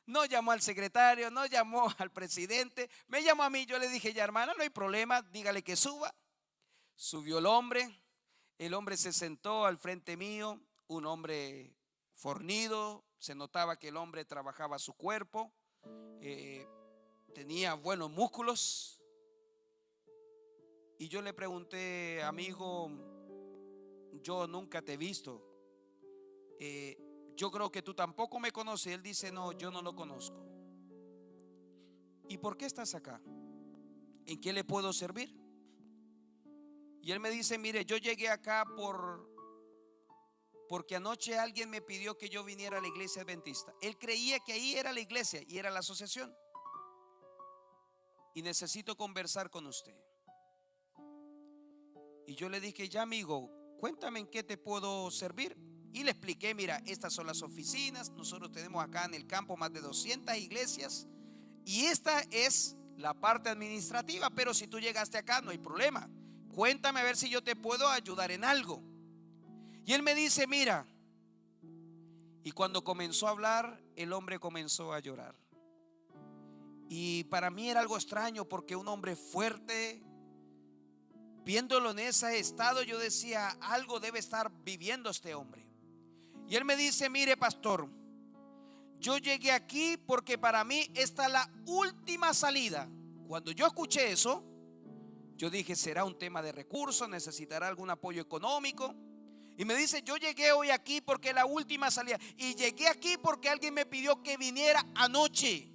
No llamó al secretario, no llamó al presidente, me llamó a mí. Yo le dije: ya, hermana, no hay problema, dígale que suba. Subió el hombre se sentó al frente mío, un hombre fornido, se notaba que el hombre trabajaba su cuerpo, tenía buenos músculos. Y yo le pregunté: amigo, yo nunca te he visto, yo creo que tú tampoco me conoces. Él dice: no, yo no lo conozco. ¿Y por qué estás acá? ¿En qué le puedo servir? Y él me dice: mire, yo llegué acá por porque anoche alguien me pidió que yo viniera a la iglesia adventista. Él creía que ahí era la iglesia y era la asociación. Y necesito conversar con usted. Y yo le dije, ya amigo, cuéntame en qué te puedo servir. Y le expliqué, mira, estas son las oficinas. Nosotros tenemos acá en el campo más de 200 iglesias. Y esta es la parte administrativa. Pero si tú llegaste acá, no hay problema. Cuéntame a ver si yo te puedo ayudar en algo. Y él me dice, mira. Y cuando comenzó a hablar, el hombre comenzó a llorar. Y para mí era algo extraño, porque un hombre fuerte, viéndolo en ese estado, yo decía, algo debe estar viviendo este hombre. Y él me dice, mire pastor, yo llegué aquí porque para mí esta es la última salida. Cuando yo escuché eso, yo dije, será un tema de recursos, necesitará algún apoyo económico. Y me dice, yo llegué hoy aquí porque es la última salida. Y llegué aquí porque alguien me pidió que viniera anoche.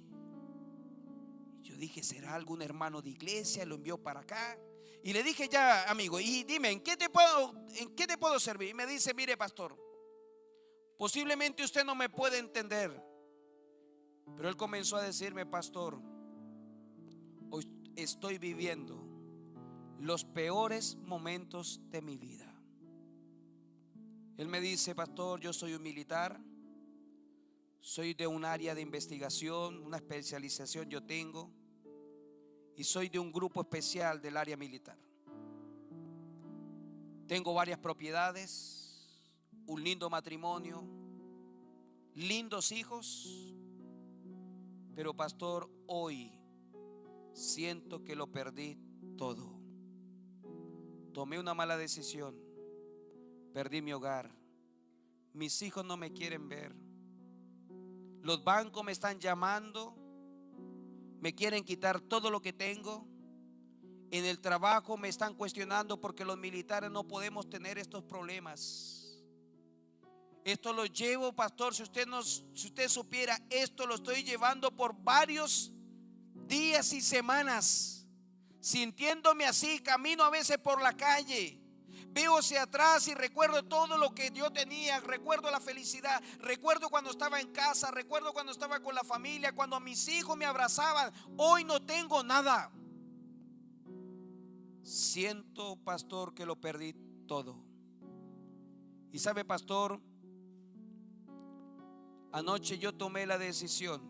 Yo dije, será algún hermano de iglesia, lo envió para acá. Y le dije, ya amigo, y dime, ¿en qué te puedo servir? Y me dice, mire pastor, posiblemente usted no me puede entender, pero él comenzó a decirme, pastor, hoy estoy viviendo los peores momentos de mi vida. Él me dice, pastor, yo soy un militar, soy de un área de investigación, una especialización yo tengo, y soy de un grupo especial del área militar. Tengo varias propiedades, un lindo matrimonio, lindos hijos, pero pastor, hoy siento que lo perdí todo. Tomé una mala decisión, perdí mi hogar, mis hijos no me quieren ver, los bancos me están llamando, me quieren quitar todo lo que tengo. En el trabajo me están cuestionando porque los militares no podemos tener estos problemas. Esto lo llevo, pastor, si usted supiera, esto lo estoy llevando por varios días y semanas, sintiéndome así. Camino a veces por la calle, veo hacia atrás y recuerdo todo lo que yo tenía. Recuerdo la felicidad, recuerdo cuando estaba en casa, recuerdo cuando estaba con la familia, cuando mis hijos me abrazaban. Hoy no tengo nada. Siento, pastor, que lo perdí todo. Y sabe, pastor, anoche yo tomé la decisión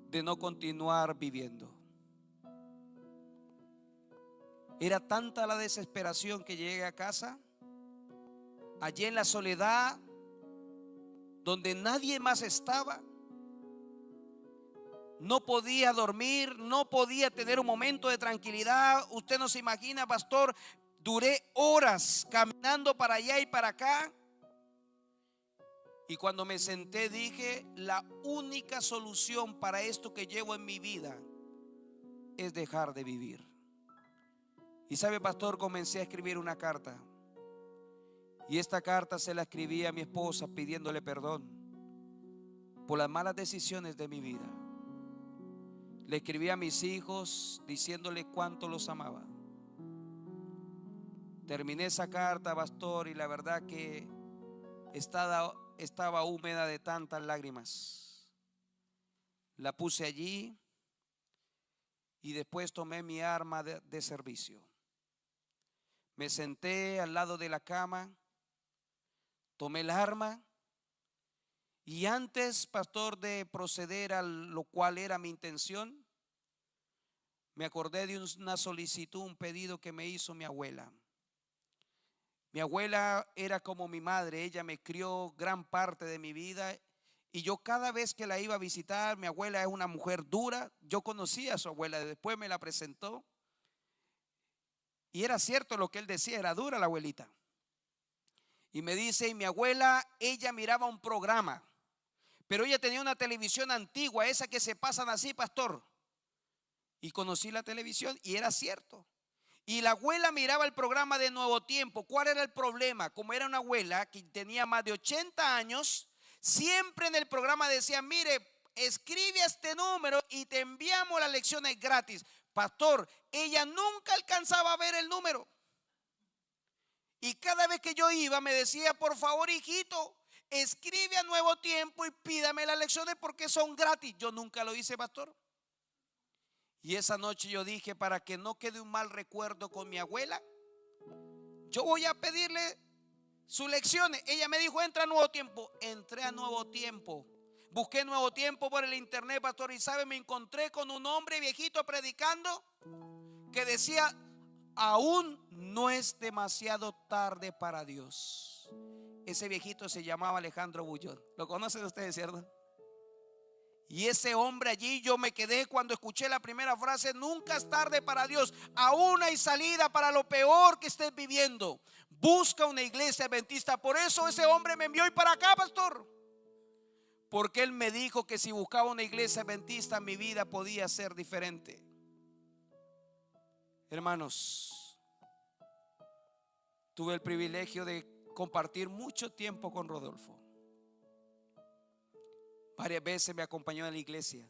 de no continuar viviendo. Era tanta la desesperación que llegué a casa, allí en la soledad, donde nadie más estaba. No podía dormir, no podía tener un momento de tranquilidad. Usted no se imagina, pastor, duré horas caminando para allá y para acá. Y cuando me senté dije, la única solución para esto que llevo en mi vida es dejar de vivir. Y sabe, pastor, comencé a escribir una carta. Y esta carta se la escribí a mi esposa pidiéndole perdón por las malas decisiones de mi vida. Le escribí a mis hijos diciéndole cuánto los amaba. Terminé esa carta, pastor, y la verdad que estaba húmeda de tantas lágrimas. La puse allí y después tomé mi arma de servicio. Me senté al lado de la cama, tomé el arma y antes, pastor, de proceder a lo cual era mi intención, me acordé de una solicitud, un pedido que me hizo mi abuela. Mi abuela era como mi madre, ella me crió gran parte de mi vida y yo cada vez que la iba a visitar, mi abuela es una mujer dura. Yo conocía a su abuela, después me la presentó y era cierto lo que él decía, era dura la abuelita. Y me dice, y mi abuela, ella miraba un programa, pero ella tenía una televisión antigua, esa que se pasan así, pastor. Y conocí la televisión y era cierto. Y la abuela miraba el programa de Nuevo Tiempo. ¿Cuál era el problema? Como era una abuela que tenía más de 80 años, siempre en el programa decía, mire, escribe este número y te enviamos las lecciones gratis. Pastor, ella nunca alcanzaba a ver el número. Y cada vez que yo iba me decía, por favor, hijito, escribe a Nuevo Tiempo y pídame las lecciones porque son gratis. Yo nunca lo hice, pastor. Y esa noche yo dije, para que no quede un mal recuerdo con mi abuela, yo voy a pedirle sus lecciones. Ella me dijo, entra a Nuevo Tiempo. Entré a Nuevo Tiempo. Busqué Nuevo Tiempo por el internet, pastor, y sabe, me encontré con un hombre viejito predicando que decía, aún no es demasiado tarde para Dios. Ese viejito se llamaba Alejandro Bullón. ¿Lo conocen ustedes, cierto? Y ese hombre allí, yo me quedé cuando escuché la primera frase, nunca es tarde para Dios, aún hay salida para lo peor que estés viviendo. Busca una iglesia adventista. Por eso ese hombre me envió y para acá, pastor, porque él me dijo que si buscaba una iglesia adventista mi vida podía ser diferente. Hermanos, tuve el privilegio de compartir mucho tiempo con Rodolfo. Varias veces me acompañó en la iglesia.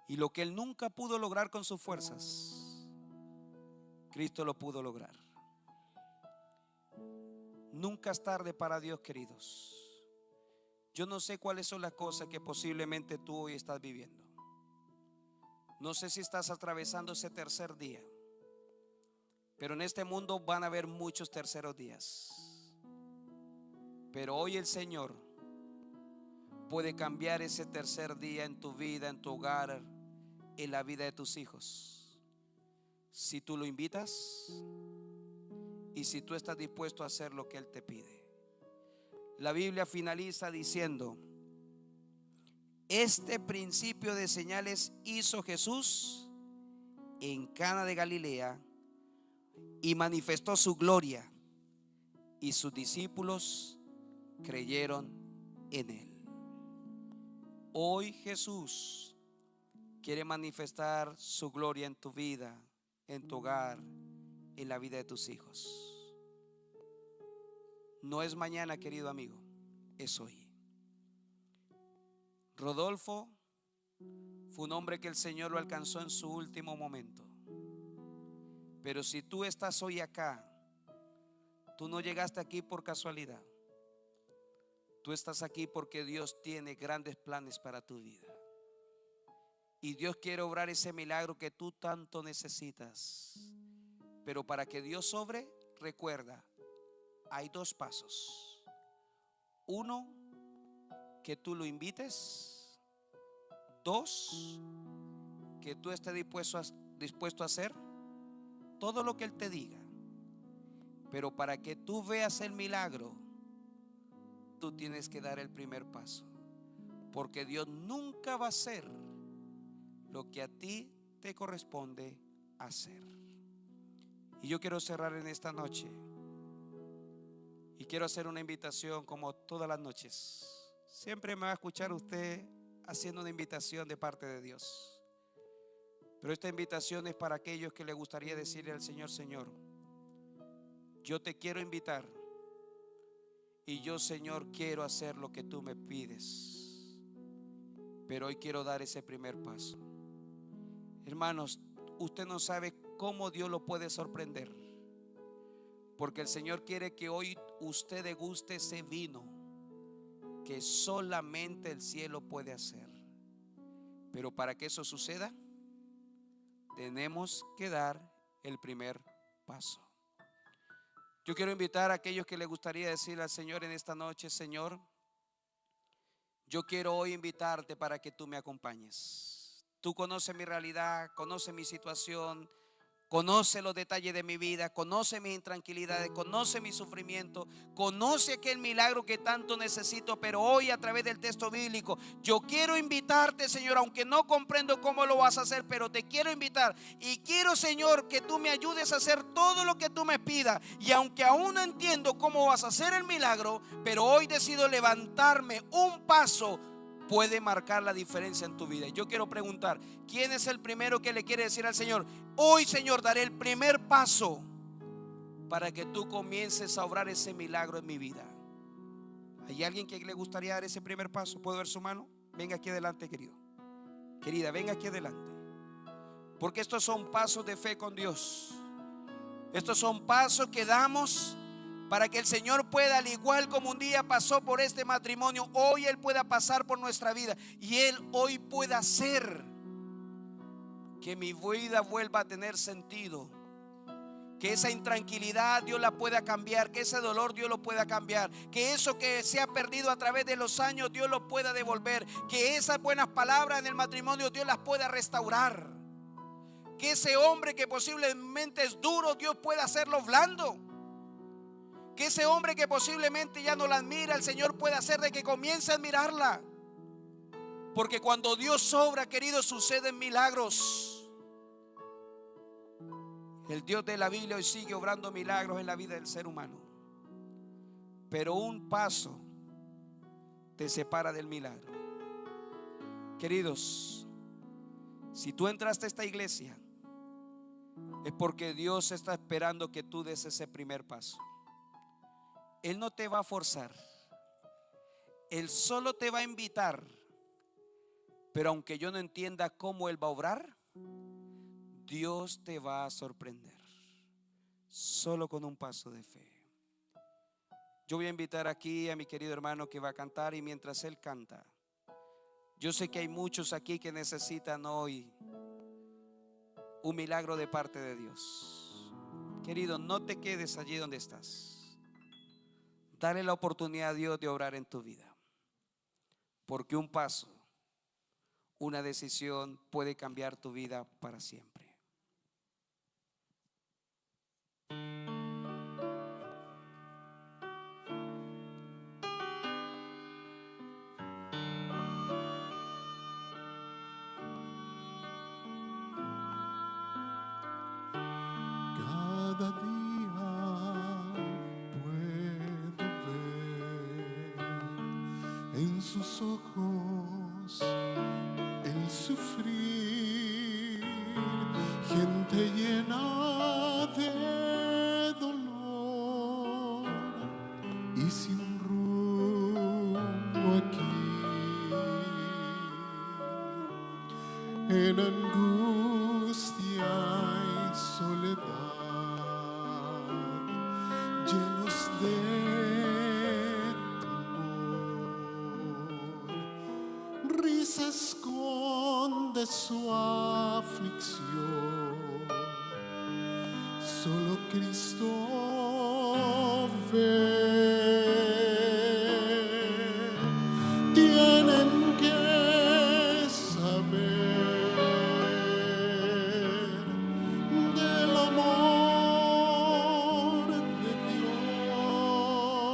Y lo que él nunca pudo lograr con sus fuerzas, Cristo lo pudo lograr. Nunca es tarde para Dios, queridos. Yo no sé cuáles son las cosas que posiblemente tú hoy estás viviendo. No sé si estás atravesando ese tercer día, pero en este mundo van a haber muchos terceros días. Pero hoy el Señor puede cambiar ese tercer día en tu vida, en tu hogar, en la vida de tus hijos, si tú lo invitas y si tú estás dispuesto a hacer lo que Él te pide. La Biblia finaliza diciendo, este principio de señales hizo Jesús en Cana de Galilea y manifestó su gloria, y sus discípulos creyeron en Él. Hoy Jesús quiere manifestar su gloria en tu vida, en tu hogar, en la vida de tus hijos. No es mañana, querido amigo, es hoy. Rodolfo fue un hombre que el Señor lo alcanzó en su último momento. Pero si tú estás hoy acá, tú no llegaste aquí por casualidad. Tú estás aquí porque Dios tiene grandes planes para tu vida. Y Dios quiere obrar ese milagro que tú tanto necesitas. Pero para que Dios obre, recuerda, hay dos pasos. Uno, que tú lo invites. Dos, que tú estés dispuesto a hacer todo lo que Él te diga. Pero para que tú veas el milagro, tú tienes que dar el primer paso, porque Dios nunca va a hacer lo que a ti te corresponde hacer. Y yo quiero cerrar en esta noche y quiero hacer una invitación como todas las noches. Siempre me va a escuchar usted haciendo una invitación de parte de Dios, pero esta invitación es para aquellos que le gustaría decirle al Señor, Señor, yo te quiero invitar. Y yo, Señor, quiero hacer lo que tú me pides, pero hoy quiero dar ese primer paso. Hermanos, usted no sabe cómo Dios lo puede sorprender, porque el Señor quiere que hoy usted deguste ese vino que solamente el cielo puede hacer. Pero para que eso suceda, tenemos que dar el primer paso. Yo quiero invitar a aquellos que les gustaría decirle al Señor en esta noche, Señor, yo quiero hoy invitarte para que tú me acompañes. Tú conoces mi realidad, conoces mi situación, conoce los detalles de mi vida, conoce mis intranquilidades, conoce mi sufrimiento, conoce aquel milagro que tanto necesito. Pero hoy, a través del texto bíblico, yo quiero invitarte, Señor, aunque no comprendo cómo lo vas a hacer, pero te quiero invitar. Y quiero, Señor, que tú me ayudes a hacer todo lo que tú me pidas. Y aunque aún no entiendo cómo vas a hacer el milagro, pero hoy decido levantarme un paso. Puede marcar la diferencia en tu vida. Y yo quiero preguntar, ¿quién es el primero que le quiere decir al Señor, hoy, Señor, daré el primer paso para que tú comiences a obrar ese milagro en mi vida? ¿Hay alguien que le gustaría dar ese primer paso? ¿Puedo ver su mano? Venga aquí adelante, querido. Querida, venga aquí adelante. Porque estos son pasos de fe con Dios. Estos son pasos que damos para que el Señor pueda, al igual como un día pasó por este matrimonio, hoy Él pueda pasar por nuestra vida. Y Él hoy pueda hacer que mi vida vuelva a tener sentido. Que esa intranquilidad Dios la pueda cambiar, que ese dolor Dios lo pueda cambiar, que eso que se ha perdido a través de los años Dios lo pueda devolver, que esas buenas palabras en el matrimonio Dios las pueda restaurar, que ese hombre que posiblemente es duro Dios pueda hacerlo blando, que ese hombre que posiblemente ya no la admira el Señor pueda hacer de que comience a admirarla, porque cuando Dios obra, queridos, suceden milagros. El Dios de la Biblia hoy sigue obrando milagros en la vida del ser humano. Pero un paso te separa del milagro. Queridos, si tú entraste a esta iglesia, es porque Dios está esperando que tú des ese primer paso. Él no te va a forzar. Él solo te va a invitar. Pero aunque yo no entienda cómo Él va a obrar, Dios te va a sorprender solo con un paso de fe. Yo voy a invitar aquí a mi querido hermano que va a cantar, y mientras él canta, yo sé que hay muchos aquí que necesitan hoy un milagro de parte de Dios. Querido, no te quedes allí donde estás. Dale la oportunidad a Dios de obrar en tu vida, porque un paso, una decisión puede cambiar tu vida para siempre. Cada día puedo ver en sus ojos el sufrir, gente llena de dolor y sin rumbo aquí, en angustia y soledad, llenos de temor. Risa esconde su aflicción, solo Cristo ve. Tienen que saber del amor de Dios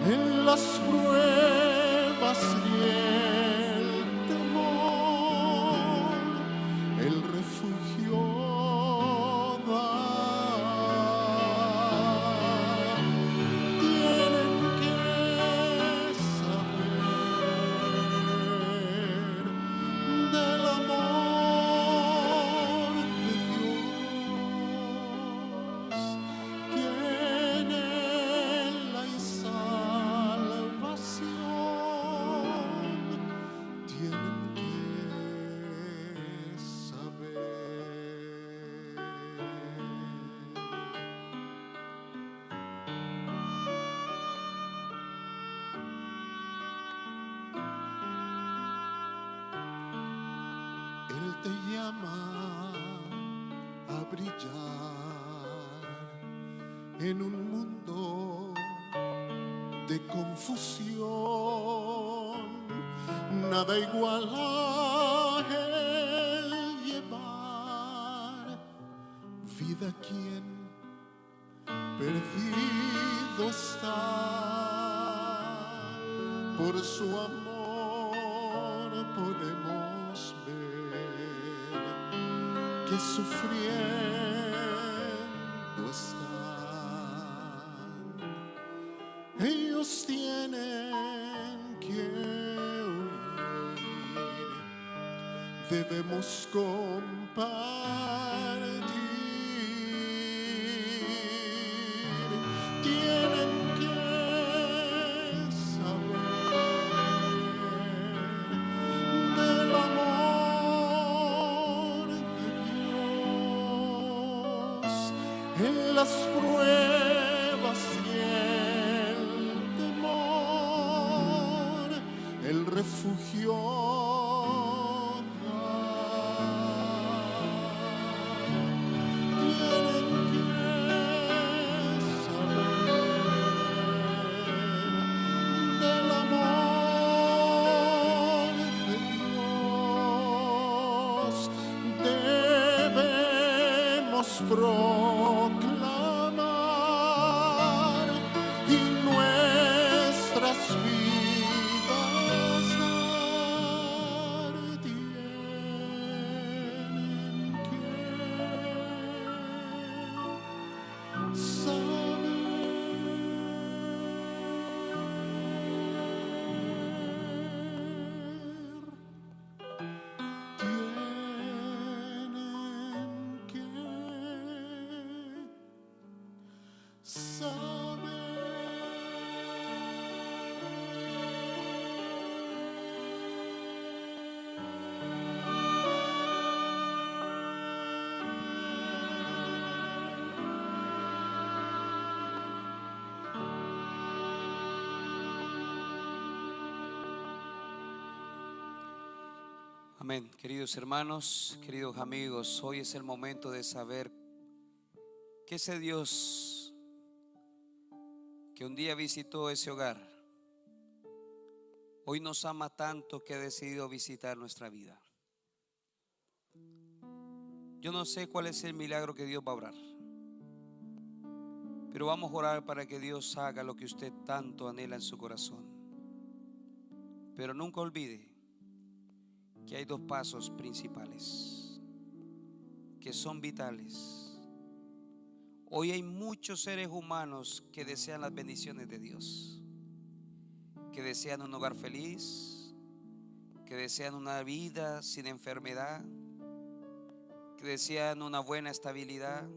en las pruebas y el temor, el refugio da. Tienen que saber del amor de Dios, que en Él hay salvación. Tienen que saber. Él te llama a brillar en un mundo de confusión. Nada igual a Él llevar vida a quien perdido está. Por su amor podemos ver que sufriendo están. Ellos tienen que oír, debemos compartir. Tienen que saber del amor de Dios en las pruebas y el temor, el refugio da. Tienen que saber del amor de Dios. Debemos proclamar y nuestras vidas dar. Tienen que Amén. Queridos hermanos, queridos amigos, hoy es el momento de saber que ese Dios que un día visitó ese hogar, hoy nos ama tanto que ha decidido visitar nuestra vida. Yo no sé cuál es el milagro que Dios va a obrar, pero vamos a orar para que Dios haga lo que usted tanto anhela en su corazón. Pero nunca olvide que hay dos pasos principales que son vitales. Hoy hay muchos seres humanos que desean las bendiciones de Dios, que desean un hogar feliz, que desean una vida sin enfermedad, que desean una buena estabilidad,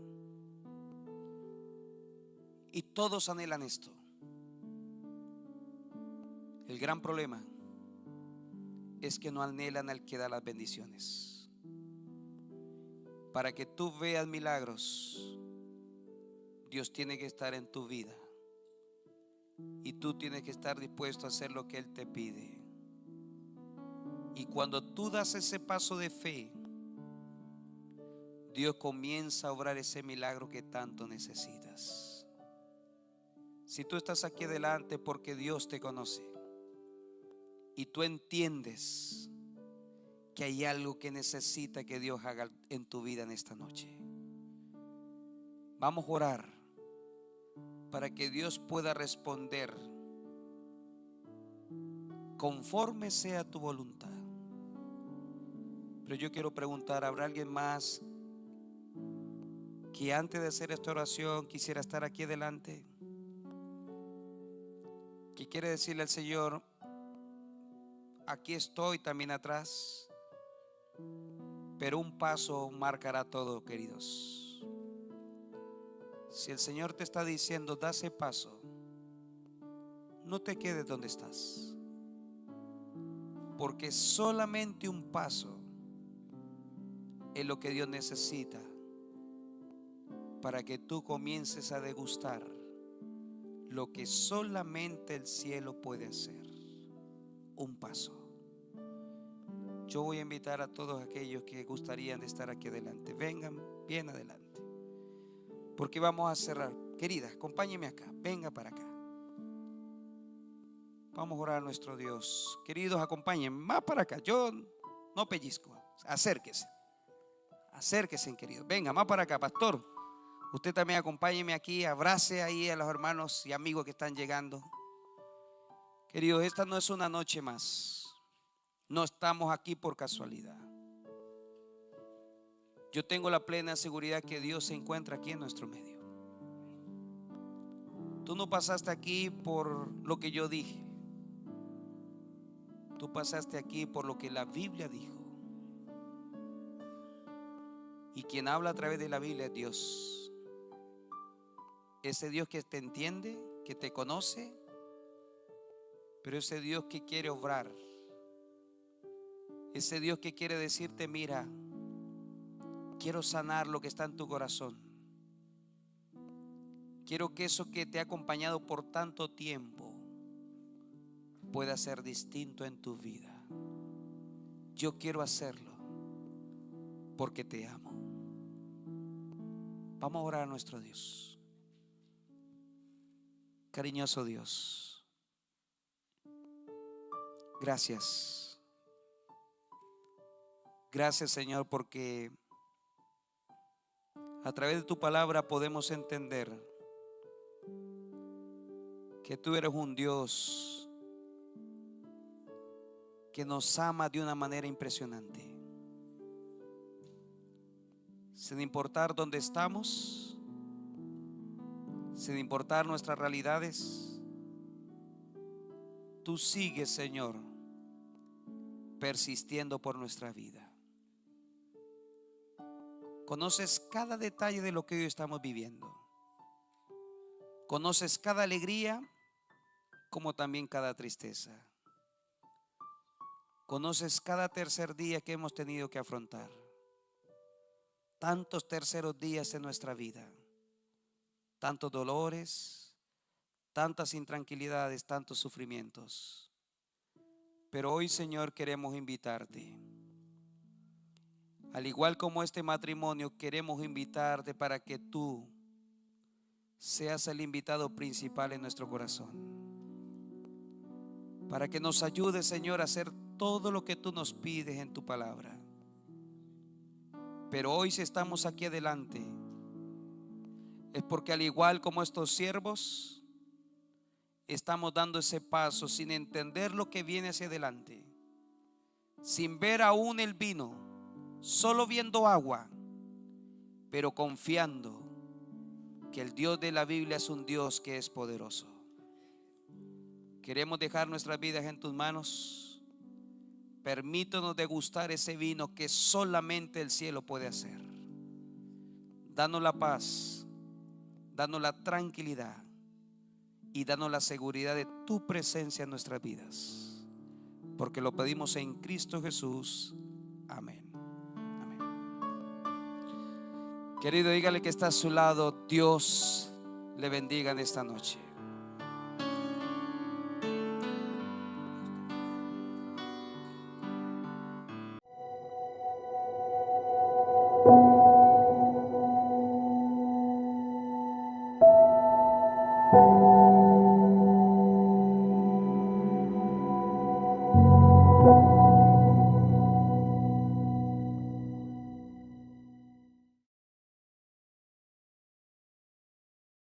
y todos anhelan esto. El gran problema es que no anhelan al que da las bendiciones. Para que tú veas milagros, Dios tiene que estar en tu vida y tú tienes que estar dispuesto a hacer lo que Él te pide. Y cuando tú das ese paso de fe, Dios comienza a obrar ese milagro que tanto necesitas. Si tú estás aquí adelante porque Dios te conoce y tú entiendes que hay algo que necesita que Dios haga en tu vida en esta noche, vamos a orar para que Dios pueda responder conforme sea tu voluntad. Pero yo quiero preguntar, ¿habrá alguien más que antes de hacer esta oración quisiera estar aquí adelante? Que quiere decirle al Señor: aquí estoy también atrás, pero un paso marcará todo, queridos. Si el Señor te está diciendo, da ese paso, no te quedes donde estás, porque solamente un paso es lo que Dios necesita para que tú comiences a degustar lo que solamente el cielo puede hacer. Un paso. Yo voy a invitar a todos aquellos que gustarían de estar aquí adelante, vengan bien adelante, porque vamos a cerrar. Querida, acompáñeme acá, venga para acá. Vamos a orar a nuestro Dios. Queridos, acompáñenme más para acá. Yo no pellizco. Acérquese. Acérquese, queridos. Venga, más para acá, pastor. Usted también acompáñeme aquí, abrace ahí a los hermanos y amigos que están llegando. Queridos, esta no es una noche más. No estamos aquí por casualidad. Yo tengo la plena seguridad que Dios se encuentra aquí en nuestro medio. Tú no pasaste aquí por lo que yo dije. Tú pasaste aquí por lo que la Biblia dijo. Y quien habla a través de la Biblia es Dios. Ese Dios que te entiende, que te conoce, pero ese Dios que quiere obrar. Ese Dios que quiere decirte: mira, quiero sanar lo que está en tu corazón. Quiero que eso que te ha acompañado por tanto tiempo pueda ser distinto en tu vida. Yo quiero hacerlo porque te amo. Vamos a orar a nuestro Dios. Cariñoso Dios, gracias. Gracias, Señor, porque a través de tu palabra podemos entender que tú eres un Dios que nos ama de una manera impresionante. Sin importar dónde estamos, sin importar nuestras realidades, tú sigues, Señor, persistiendo por nuestra vida. Conoces cada detalle de lo que hoy estamos viviendo. Conoces cada alegría como también cada tristeza. Conoces cada tercer día que hemos tenido que afrontar. Tantos terceros días en nuestra vida. Tantos dolores, tantas intranquilidades, tantos sufrimientos. Pero hoy, Señor, queremos invitarte. Al igual como este matrimonio, queremos invitarte para que tú seas el invitado principal en nuestro corazón. Para que nos ayudes, Señor, a hacer todo lo que tú nos pides en tu palabra. Pero hoy, si estamos aquí adelante, es porque al igual como estos siervos, estamos dando ese paso sin entender lo que viene hacia adelante, sin ver aún el vino, solo viendo agua, pero confiando que el Dios de la Biblia es un Dios que es poderoso. Queremos dejar nuestras vidas en tus manos. Permítanos degustar ese vino que solamente el cielo puede hacer. Danos la paz, danos la tranquilidad y danos la seguridad de tu presencia en nuestras vidas, porque lo pedimos en Cristo Jesús. Amén. Querido, dígale que está a su lado. Dios le bendiga en esta noche.